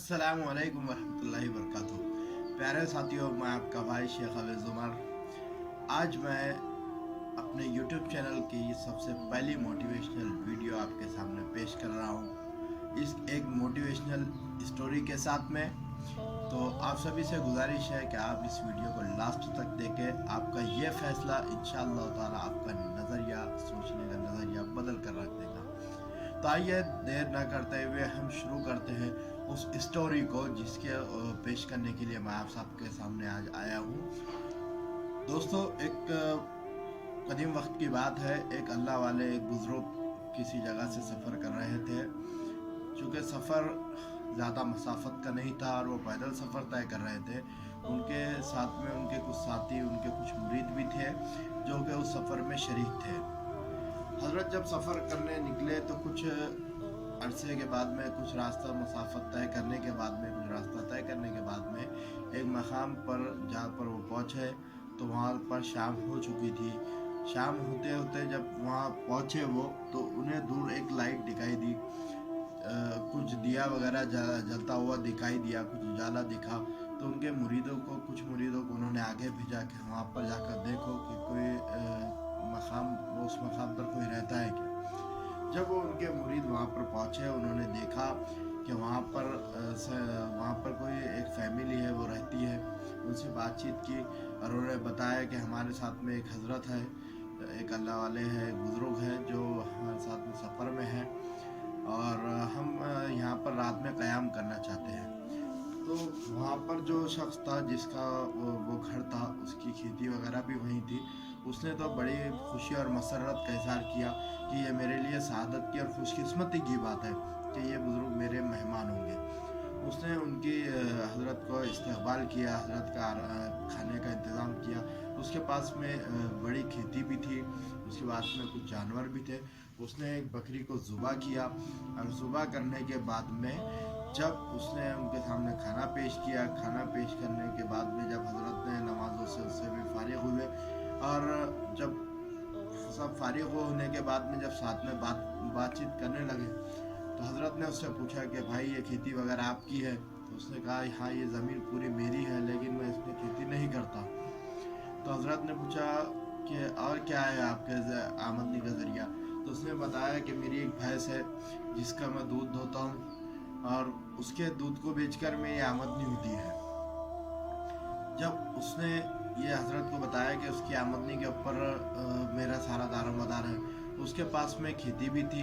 अस्सलामु अलैकुम वरहमतुल्लाहि वबरकातुहू। प्यारे साथियों, मैं आपका भाई शेख हफीज़ उमर। आज मैं अपने YouTube चैनल की सबसे पहली मोटिवेशनल वीडियो आपके सामने पेश कर रहा हूँ, इस एक मोटिवेशनल स्टोरी के साथ में। तो आप सभी से गुजारिश है कि आप इस वीडियो को लास्ट तक देखें। आपका ये फैसला इंशाअल्लाह ताला आपका नज़रिया, सोचने का नज़रिया बदल कर रख देगा। तो आइए देर न करते हुए हम शुरू करते हैं उस स्टोरी को, जिसके पेश करने के लिए मैं आप सबके सामने आज आया हूँ। दोस्तों, एक कदीम वक्त की बात है। एक अल्लाह वाले एक बुजुर्ग किसी जगह से सफ़र कर रहे थे। चूँकि सफ़र ज़्यादा मसाफत का नहीं था और वो पैदल सफ़र तय कर रहे थे। उनके साथ में उनके कुछ साथी, उनके कुछ मुरीद भी थे जो कि उस सफ़र में शरीक थे। हज़रत जब सफ़र करने निकले तो कुछ अरसे के बाद में, कुछ रास्ता मसाफत तय करने के बाद में, कुछ रास्ता तय करने के बाद में एक मकाम पर जहाँ पर वो पहुँचे तो वहाँ पर शाम हो चुकी थी। शाम होते होते जब वहाँ पहुँचे वो, तो उन्हें दूर एक लाइट दिखाई दी। कुछ दिया वगैरह जलता हुआ दिखाई दिया, कुछ उजाला दिखा। तो उनके मुरीदों को, कुछ मुरीदों को उन्होंने आगे भेजा कि वहाँ पर जाकर देखो कि कोई उस मकाम पर कोई रहता है क्या। जब वो उनके मुरीद वहाँ पर पहुँचे, उन्होंने देखा कि वहाँ पर कोई एक फैमिली है, वो रहती है। उनसे बातचीत की और उन्होंने बताया कि हमारे साथ में एक हज़रत है, एक अल्लाह वाले हैं, एक बुज़ुर्ग हैं जो हमारे साथ में सफ़र में है और हम यहाँ पर रात में क़याम करना चाहते हैं। तो वहाँ पर जो शख्स था जिसका वो घर था, उसकी खेती वगैरह भी वहीं थी। उसने तो बड़ी खुशी और मसरत का इज़हार किया कि ये मेरे लिए सआदत की और खुशकिस्मती की बात है कि ये बुज़ुर्ग मेरे मेहमान होंगे। उसने उनकी हज़रत को इस्तकबाल किया, हज़रत का खाने का इंतज़ाम किया। उसके पास में बड़ी खेती भी थी, उसके पास में कुछ जानवर भी थे। उसने एक बकरी को ज़ुबा किया और ज़ुबा करने के बाद में जब उसने उनके सामने खाना पेश किया, खाना पेश करने के बाद में जब हज़रत ने नमाज़ों से उससे भी फारिग हुए और जब सब फारिग होने के बाद में जब साथ में बातचीत करने लगे, तो हज़रत ने उससे पूछा कि भाई ये खेती वगैरह आपकी है? तो उसने कहा हाँ, ये ज़मीन पूरी मेरी है, लेकिन मैं इसमें खेती नहीं करता। तो हज़रत ने पूछा कि और क्या है आपके आमदनी का ज़रिया? तो उसने बताया कि मेरी एक भैंस है जिसका मैं दूध धोता हूँ और उसके दूध को बेचकर मेरी आमदनी होती है। जब उसने ये हज़रत को बताया कि उसकी आमदनी के ऊपर मेरा सारा दारोमदार है, उसके पास में खेती भी थी।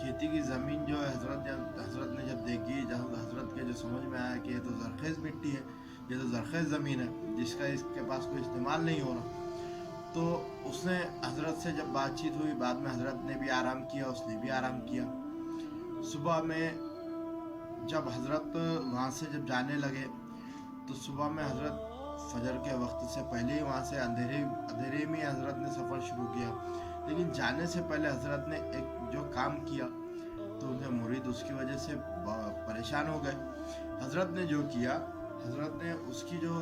खेती की ज़मीन जो है हज़रत ने जब देखी, जब हज़रत के जो समझ में आया कि ये तो ज़रख़ेज़ मिट्टी है, ये तो ज़रख़ेज़ ज़मीन है जिसका इसके पास कोई इस्तेमाल नहीं हो रहा। तो उसने हज़रत से जब बातचीत हुई, बाद में हज़रत ने भी आराम किया, उसने भी आराम किया। सुबह में जब हज़रत वहाँ से जब जाने लगे, तो सुबह में हज़रत फजर के वक्त से पहले ही वहाँ से अंधेरे में हज़रत ने सफ़र शुरू किया। लेकिन जाने से पहले हज़रत ने एक जो काम किया तो उनके मुरीद उसकी वजह से परेशान हो गए। हज़रत ने जो किया, हज़रत ने उसकी जो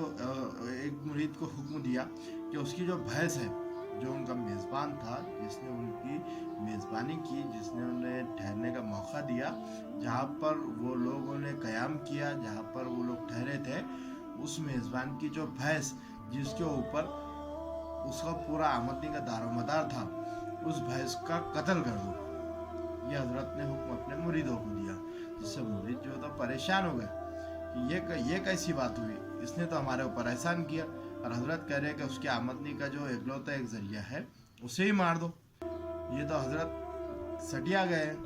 एक मुरीद को हुक्म दिया कि उसकी जो भैंस है, जो उनका मेज़बान था, जिसने उनकी मेज़बानी की, जिसने उन्हें ठहरने का मौका दिया, जहाँ पर वो लोगों ने क़याम किया, जहाँ पर वो लोग ठहरे थे, उस मेज़बान की जो भैंस जिसके ऊपर उसका पूरा आमदनी का दारोमदार था, उस भैंस का कत्ल कर दो। ये हज़रत ने हुक्म अपने मुरीदों को दिया, जिससे मुरीद जो तो परेशान हो गए कि ये कैसी बात हुई, इसने तो हमारे ऊपर एहसान किया और हज़रत कह रहे हैं कि उसकी आमदनी का जो इकलौता एक ज़रिया है उसे ही मार दो। ये तो हज़रत सटिया गए हैं,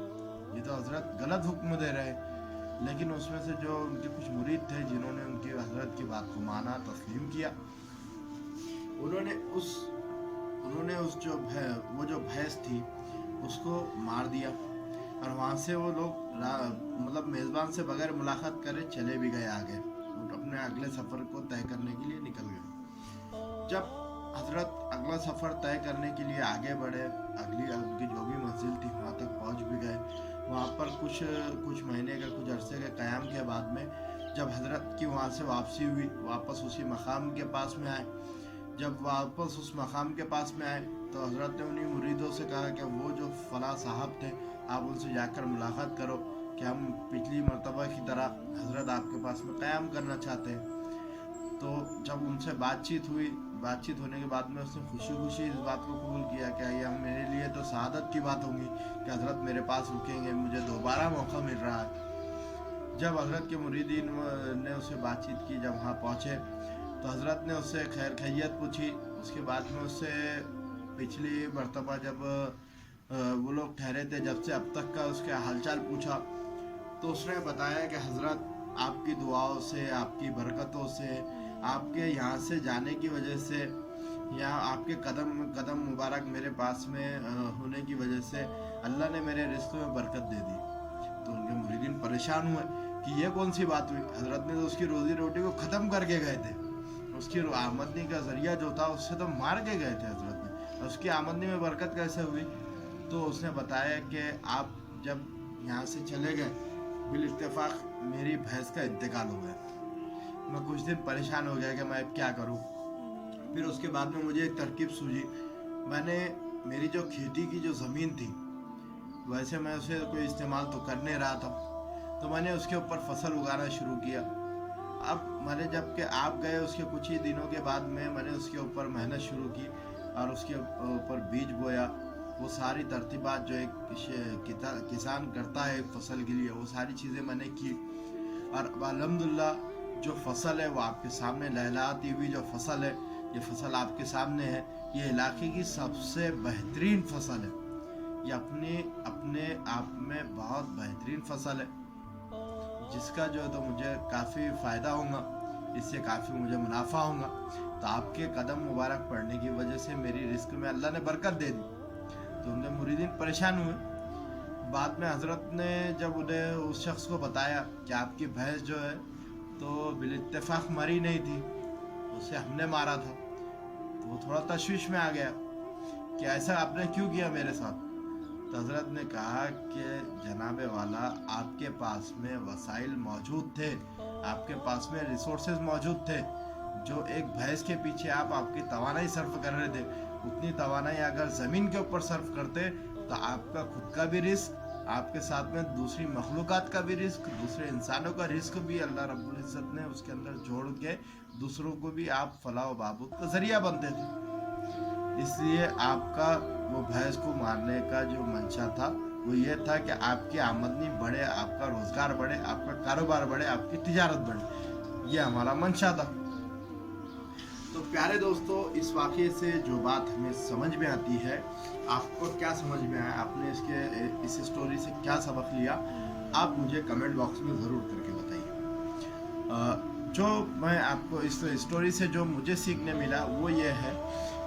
ये तो हज़रत गलत हुक्म दे रहे हैं। लेकिन उसमें से जो उनके कुछ मुरीद थे जिन्होंने उनकी हज़रत की बात को माना, तस्लीम किया, उन्होंने उस जो भैंस थी उसको मार दिया और वहाँ से वो लोग मतलब मेज़बान से बगैर मुलाकात करे चले भी गए आगे, अपने अगले सफ़र को तय करने के लिए निकल गए। जब हज़रत अगला सफ़र तय करने के लिए आगे बढ़े, उनकी जो भी मंजिल थी वहाँ तक पहुँच भी गए। वहाँ पर कुछ महीने का, कुछ अरसे के क़याम के बाद में जब हज़रत की वहाँ से वापसी हुई, वापस उसी मकाम के पास में आए। जब वापस उस मकाम के पास में आए तो हज़रत ने उन्हीं मुरीदों से कहा कि वो जो फ़लाँ साहब थे, आप उनसे जाकर मुलाकात करो। कि हम पिछली मरतबा की तरह हज़रत आपके पास में क़याम करना चाहते हैं। तो जब उनसे बातचीत होने के बाद में उसने खुशी खुशी इस बात को कबूल किया कि ये मेरे लिए तो सआदत की बात होगी कि हज़रत मेरे पास रुकेंगे, मुझे दोबारा मौका मिल रहा है। जब हज़रत के मुरीदीन ने उससे बातचीत की, जब वहाँ पहुँचे तो हज़रत ने उससे खैर खैरियत पूछी। उसके बाद में उससे पिछली मरतबा जब वो लोग ठहरे थे जब से अब तक का उसके हालचाल पूछा, तो उसने बताया कि हज़रत आपकी दुआओं से, आपकी बरकतों से, आपके यहाँ से जाने की वजह से, या आपके कदम मुबारक मेरे पास में होने की वजह से अल्लाह ने मेरे रिस्क में बरकत दे दी। तो उनके मुरीदीन परेशान हुए कि ये कौन सी बात हुई। हज़रत ने तो उसकी रोज़ी रोटी को ख़त्म करके गए थे, उसकी आमदनी का ज़रिया जो था उससे तो मार के गए थे हज़रत ने, उसकी आमदनी में बरकत कैसे हुई। तो उसने बताया कि आप जब यहाँ से चले गए, बिल इत्तेफाक मेरी भैंस का इंतकाल हो गया। मैं कुछ दिन परेशान हो गया कि मैं अब क्या करूँ। फिर उसके बाद में मुझे एक तरकीब सूझी। मैंने मेरी जो खेती की जो ज़मीन थी, वैसे मैं उसे कोई इस्तेमाल तो कर नहीं रहा था, तो मैंने उसके ऊपर फसल उगाना शुरू किया। अब मैंने जब कि आप गए उसके कुछ ही दिनों के बाद में मैंने उसके ऊपर मेहनत शुरू की और उसके ऊपर बीज बोया। वो सारी तरतीबात जो एक किसान करता है एक फसल के लिए, वो सारी चीज़ें मैंने की और अल्हम्दुलिल्लाह जो फसल है वो आपके सामने लहलहाती हुई जो फसल है, ये फसल आपके सामने है। ये इलाके की सबसे बेहतरीन फसल है, ये अपने आप में बहुत बेहतरीन फसल है, जिसका जो है तो मुझे काफ़ी फ़ायदा होगा, इससे काफ़ी मुझे मुनाफा होगा। तो आपके कदम मुबारक पड़ने की वजह से मेरी रिस्क में अल्लाह ने बरकत दे दी। तो उनके मुरीदीन परेशान हुए। बाद में हज़रत ने जब उन्हें उस शख्स को बताया कि आपकी भैंस जो है तो बिल इत्तेफाक मरी नहीं थी, उसे हमने मारा था, तो वो थोड़ा तशवीश में आ गया कि ऐसा आपने क्यों किया मेरे साथ। तो हज़रत ने कहा कि जनाबे वाला, आपके पास में वसाइल मौजूद थे, आपके पास में रिसोर्सेज मौजूद थे, जो एक भैंस के पीछे आप आपकी तवानाई सर्फ कर रहे थे, उतनी तवानाई अगर ज़मीन के ऊपर सर्फ करते तो आपका खुद का भी रिस्क, आपके साथ में दूसरी मखलूक़ात का भी रिस्क, दूसरे इंसानों का रिस्क भी अल्लाह रब्बुल इज़्ज़त ने उसके अंदर जोड़ के दूसरों को भी आप फलाह व बहबूद का ज़रिया बनते थे। इसलिए आपका वो भैंस को मारने का जो मंशा था वो ये था कि आपकी आमदनी बढ़े, आपका रोज़गार बढ़े, आपका कारोबार बढ़े, आपकी तिजारत बढ़े, ये हमारा मंशा था। तो प्यारे दोस्तों, इस वाक़े से जो बात हमें समझ में आती है, आपको क्या समझ में आया, आपने इस स्टोरी से क्या सबक लिया, आप मुझे कमेंट बॉक्स में ज़रूर करके बताइए। जो मैं आपको इस स्टोरी से जो मुझे सीखने मिला वो ये है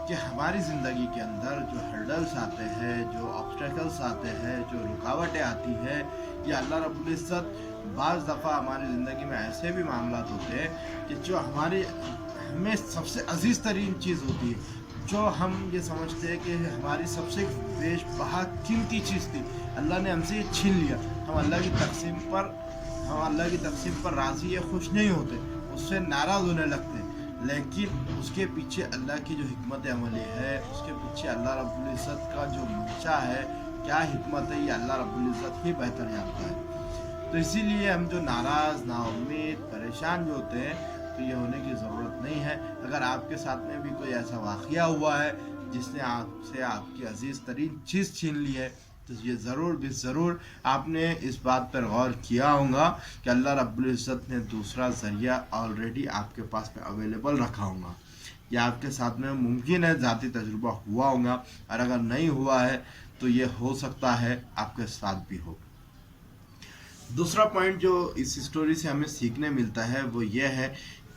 कि हमारी ज़िंदगी के अंदर जो हर्डल्स आते हैं, जो ऑब्स्टेकल्स आते हैं, जो रुकावटें आती हैं, या अल्लाह रब्बुल इज़्ज़त बाज़ दफ़ा हमारी ज़िंदगी में ऐसे भी मामलात होते हैं कि जो हमें सबसे अजीज़ तरीन चीज़ होती है, जो हम ये समझते हैं कि हमारी सबसे बेशबहा कीमती चीज़ थी, अल्लाह ने हमसे ये छीन लिया। हम अल्लाह की तक़सीम पर राज़ी या खुश नहीं होते, उससे नाराज़ होने लगते हैं। लेकिन उसके पीछे अल्लाह की जो हिकमत अमली है, उसके पीछे अल्लाह रब्बुल इज़्ज़त का जो मंशा है, क्या हिकमत है, ये अल्लाह रब्बुल इज़्ज़त ही बेहतर जानता है। तो इसीलिए हम जो नाराज़, नाउम्मीद, परेशान जो होते हैं, तो ये होने की ज़रूरत नहीं है। अगर आपके साथ में भी कोई ऐसा वाक़या हुआ है जिसने आपसे आपकी अजीज़ तरीन चीज़ छीन ली है, तो ये ज़रूर आपने इस बात पर गौर किया होगा कि अल्लाह रब्बुल इज़्ज़त ने दूसरा ज़रिया ऑलरेडी आपके पास में अवेलेबल रखा होगा, या आपके साथ में मुमकिन है ज़ाती तजुर्बा हुआ होगा, और अगर नहीं हुआ है तो ये हो सकता है आपके साथ भी हो। दूसरा पॉइंट जो इस स्टोरी से हमें सीखने मिलता है वो ये है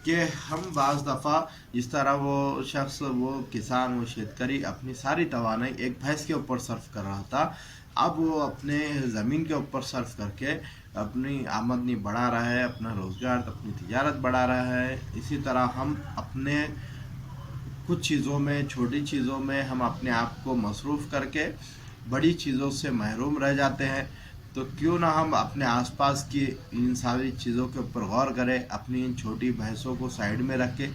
कि हम बाज़ दफ़ा जिस तरह वो शख्स, वो किसान, वो शेतकरी अपनी सारी तवानाई एक भैंस के ऊपर सर्फ कर रहा था, अब वो अपने ज़मीन के ऊपर सर्फ करके अपनी आमदनी बढ़ा रहा है, अपना रोज़गार, अपनी तिजारत बढ़ा रहा है। इसी तरह हम अपने कुछ चीज़ों में, छोटी चीज़ों में हम अपने आप को मसरूफ़ करके बड़ी चीज़ों से महरूम रह जाते हैं। तो क्यों ना हम अपने आसपास की इन सारी चीज़ों के ऊपर गौर करें, अपनी इन छोटी भैंसों को साइड में रख के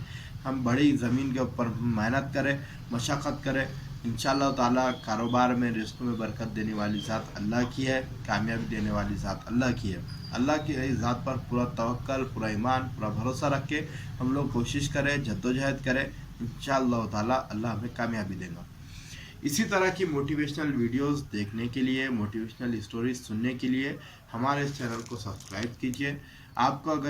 हम बड़ी ज़मीन के ऊपर मेहनत करें, मशक्क़त करें, इंशाअल्लाह ताला कारोबार में रिस्क में बरकत देने वाली ज़ात अल्लाह की है, कामयाबी देने वाली ज़ात अल्लाह की है। अल्लाह की ज़ात पर पूरा तवक्कल, पूरा ईमान, पूरा भरोसा रख के हम लोग कोशिश करें, जद्दोजहद करें, इंशाअल्लाह ताला अल्लाह हमें कामयाबी देगा। इसी तरह की मोटिवेशनल वीडियोस देखने के लिए, मोटिवेशनल स्टोरीज सुनने के लिए हमारे इस चैनल को सब्सक्राइब कीजिए। आपको अगर